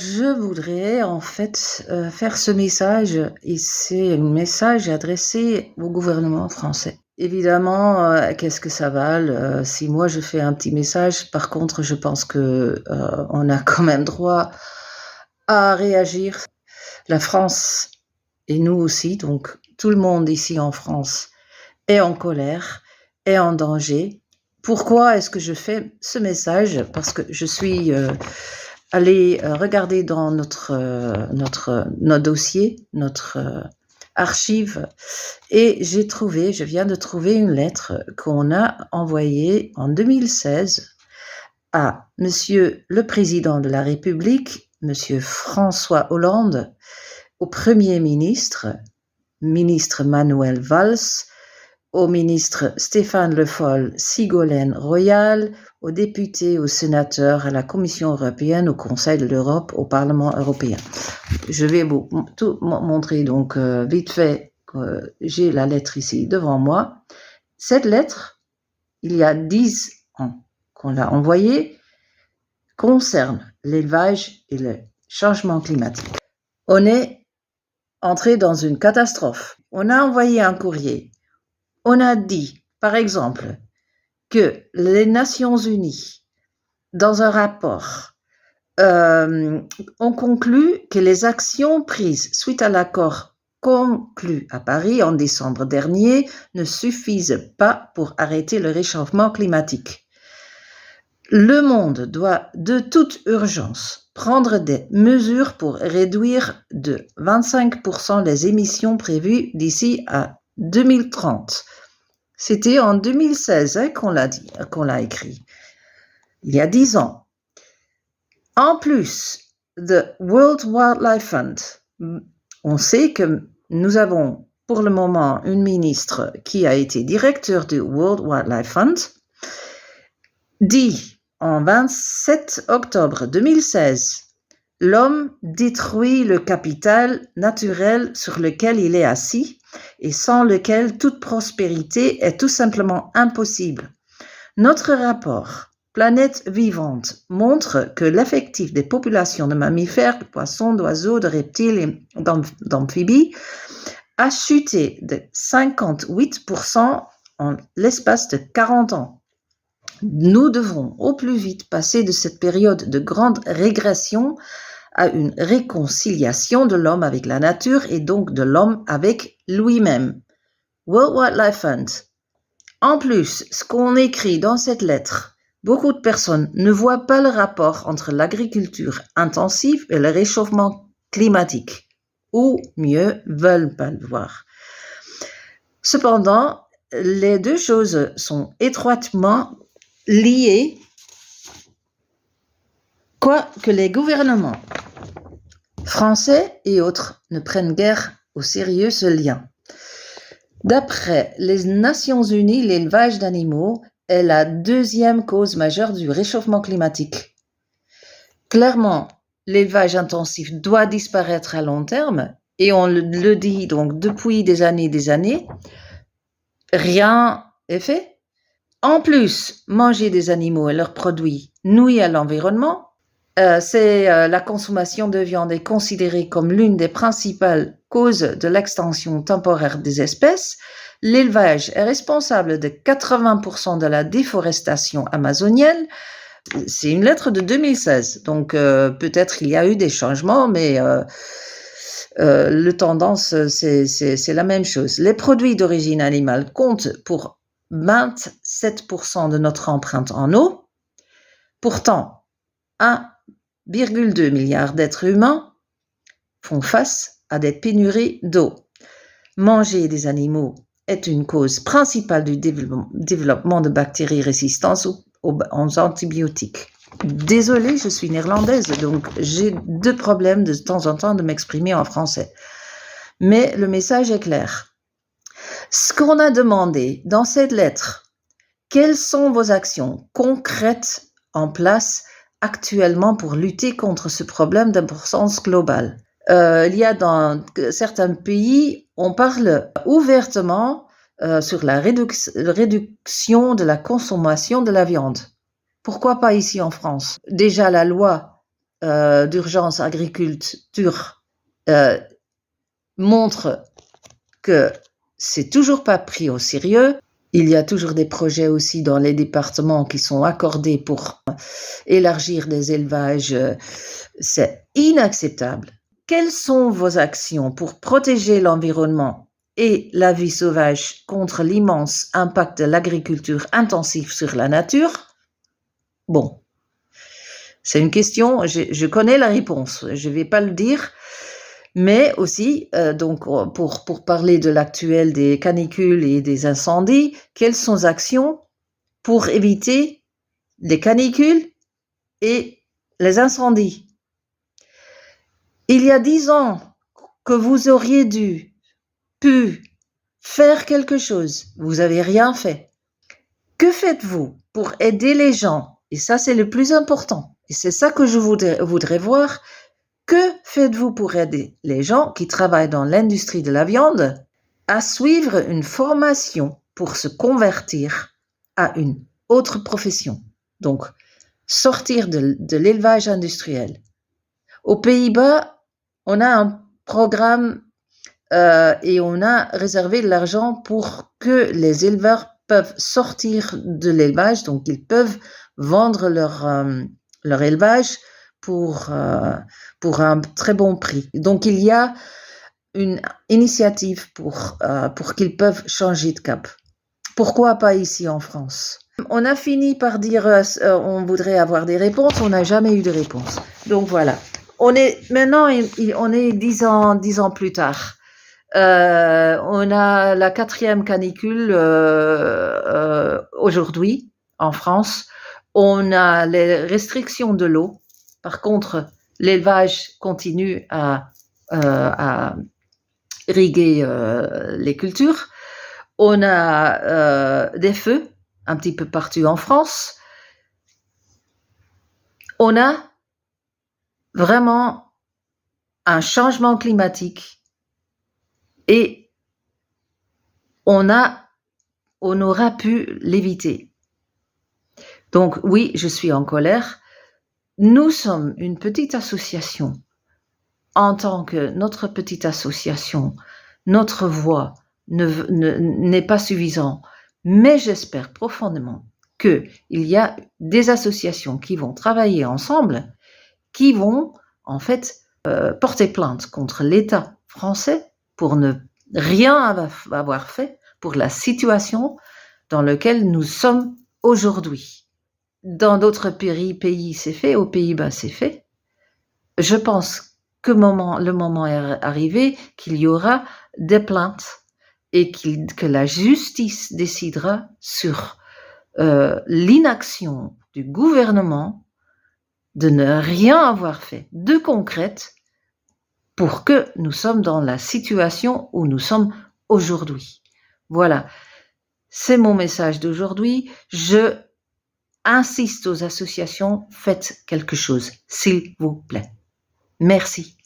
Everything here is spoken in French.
Je voudrais en fait faire ce message et c'est un message adressé au gouvernement français. Évidemment, qu'est-ce que ça vale si moi je fais un petit message. Par contre, je pense que on a quand même droit à réagir. La France et nous aussi, donc tout le monde ici en France est en colère, est en danger. Pourquoi est-ce que je fais ce message? Parce que je suis allée regarder dans notre dossier, notre archive, et je viens de trouver une lettre qu'on a envoyée en 2016 à Monsieur le Président de la République, Monsieur François Hollande, au Premier ministre, ministre Manuel Valls, au ministre Stéphane Le Foll Sigolène Royal, aux députés, aux sénateurs, à la Commission européenne, au Conseil de l'Europe, au Parlement européen. Je vais vous tout montrer donc vite fait que j'ai la lettre ici devant moi. Cette lettre, il y a 10 ans qu'on l'a envoyée, concerne l'élevage et le changement climatique. On est entré dans une catastrophe. On a envoyé un courrier. On a dit, par exemple, que les Nations Unies, dans un rapport, ont conclu que les actions prises suite à l'accord conclu à Paris en décembre dernier ne suffisent pas pour arrêter le réchauffement climatique. Le monde doit de toute urgence prendre des mesures pour réduire de 25% les émissions prévues d'ici à 2030. C'était en 2016 qu'on l'a écrit, il y a 10 ans. En plus, the World Wildlife Fund, on sait que nous avons pour le moment une ministre qui a été directeur du World Wildlife Fund, dit en 27 octobre 2016, l'homme détruit le capital naturel sur lequel il est assis et sans lequel toute prospérité est tout simplement impossible. Notre rapport Planète vivante montre que l'effectif des populations de mammifères, de poissons, d'oiseaux, de reptiles et d'amphibies a chuté de 58% en l'espace de 40 ans. Nous devons au plus vite passer de cette période de grande régression à une réconciliation de l'homme avec la nature et donc de l'homme avec lui-même. World Wildlife Fund. En plus, ce qu'on écrit dans cette lettre, beaucoup de personnes ne voient pas le rapport entre l'agriculture intensive et le réchauffement climatique, ou mieux, veulent pas le voir. Cependant, les deux choses sont étroitement liées, quoique les gouvernements français et autres ne prennent guère au sérieux ce lien. D'après les Nations Unies, l'élevage d'animaux est la deuxième cause majeure du réchauffement climatique. Clairement, l'élevage intensif doit disparaître à long terme, et on le dit donc depuis des années, rien est fait. En plus, manger des animaux et leurs produits nuit à l'environnement. La consommation de viande est considérée comme l'une des principales causes de l'extinction temporaire des espèces. L'élevage est responsable de 80% de la déforestation amazonienne. C'est une lettre de 2016, donc peut-être il y a eu des changements, mais la tendance, c'est la même chose. Les produits d'origine animale comptent pour 27% de notre empreinte en eau. Pourtant, 1,2 milliard d'êtres humains font face à des pénuries d'eau. Manger des animaux est une cause principale du développement de bactéries résistantes aux antibiotiques. Désolée, je suis néerlandaise, donc j'ai deux problèmes de temps en temps de m'exprimer en français. Mais le message est clair. Ce qu'on a demandé dans cette lettre, quelles sont vos actions concrètes en place actuellement pour lutter contre ce problème d'importance globale? Il y a dans certains pays, on parle ouvertement sur la réduction de la consommation de la viande. Pourquoi pas ici en France? Déjà, la loi d'urgence agriculture montre que c'est toujours pas pris au sérieux. Il y a toujours des projets aussi dans les départements qui sont accordés pour élargir des élevages. C'est inacceptable. Quelles sont vos actions pour protéger l'environnement et la vie sauvage contre l'immense impact de l'agriculture intensive sur la nature? Bon, c'est une question, je connais la réponse, je ne vais pas le dire, mais aussi, donc, pour parler de l'actuel des canicules et des incendies, quelles sont les actions pour éviter les canicules et les incendies? Il y a 10 ans que vous auriez pu faire quelque chose, vous n'avez rien fait. Que faites-vous pour aider les gens? Et ça, c'est le plus important. Et c'est ça que je voudrais voir. Que faites-vous pour aider les gens qui travaillent dans l'industrie de la viande à suivre une formation pour se convertir à une autre profession? Donc, sortir de l'élevage industriel. Aux Pays-Bas, on a un programme et on a réservé de l'argent pour que les éleveurs peuvent sortir de l'élevage, donc ils peuvent vendre leur élevage pour un très bon prix. Donc il y a une initiative pour qu'ils peuvent changer de cap. Pourquoi pas ici en France? On a fini par dire on voudrait avoir des réponses, on n'a jamais eu de réponse. Donc voilà. Maintenant, on est 10 ans plus tard. On a la 4e canicule aujourd'hui en France. On a les restrictions de l'eau. Par contre, l'élevage continue à irriguer les cultures. On a des feux un petit peu partout en France. On a vraiment un changement climatique et on aura pu l'éviter. Donc oui, je suis en colère. Nous sommes une petite association. En tant que notre petite association, notre voix n'est pas suffisante. Mais j'espère profondément qu'il y a des associations qui vont travailler ensemble, qui vont en fait porter plainte contre l'État français pour ne rien avoir fait pour la situation dans laquelle nous sommes aujourd'hui. Dans d'autres pays, c'est fait, aux Pays-Bas, c'est fait. Je pense que le moment est arrivé, qu'il y aura des plaintes et que la justice décidera sur l'inaction du gouvernement de ne rien avoir fait de concrète pour que nous sommes dans la situation où nous sommes aujourd'hui. Voilà, c'est mon message d'aujourd'hui. Je insiste aux associations, faites quelque chose, s'il vous plaît. Merci.